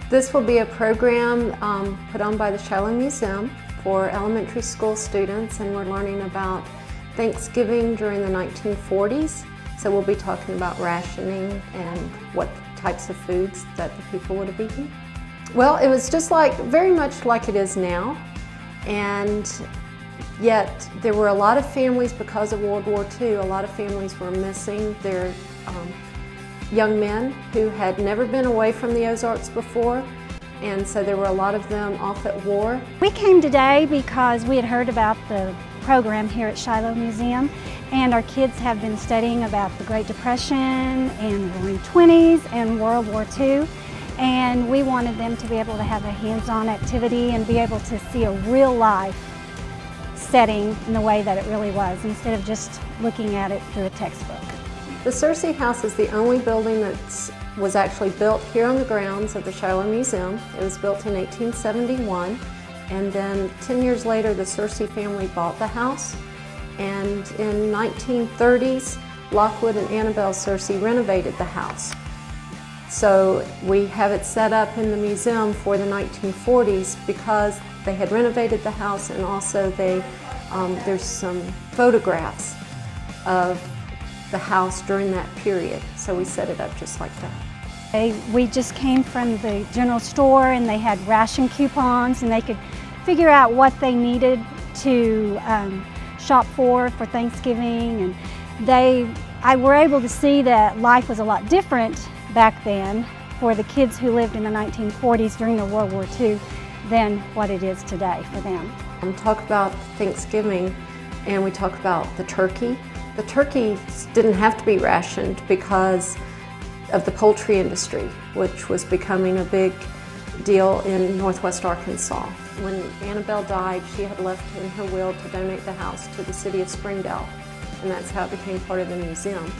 This will be a program put on by the Shiloh Museum for elementary school students, and we're learning about Thanksgiving during the 1940s. So we'll be talking about rationing and what types of foods that the people would have eaten. Well, it was just very much like it is now, and yet there were a lot of families, because of World War II, a lot of families were missing their young men who had never been away from the Ozarks before, and so there were a lot of them off at war. We came today because we had heard about the program here at Shiloh Museum, and our kids have been studying about the Great Depression and the Roaring '20s and World War II, and we wanted them to be able to have a hands-on activity and be able to see a real-life setting in the way that it really was, instead of just looking at it through a textbook. The Searcy house is the only building that was actually built here on the grounds of the Shiloh Museum. It was built in 1871, and then 10 years later the Searcy family bought the house, and in 1930s Lockwood and Annabelle Searcy renovated the house. So we have it set up in the museum for the 1940s because they had renovated the house, and also there's some photographs of the house during that period, so we set it up just like that. We just came from the general store, and they had ration coupons, and they could figure out what they needed to shop for Thanksgiving, and I were able to see that life was a lot different back then for the kids who lived in the 1940s during the World War II than what it is today for them. We talk about Thanksgiving, and we talk about the turkey. The turkey didn't have to be rationed because of the poultry industry, which was becoming a big deal in northwest Arkansas. When Annabelle died, she had left in her will to donate the house to the city of Springdale, and that's how it became part of the museum.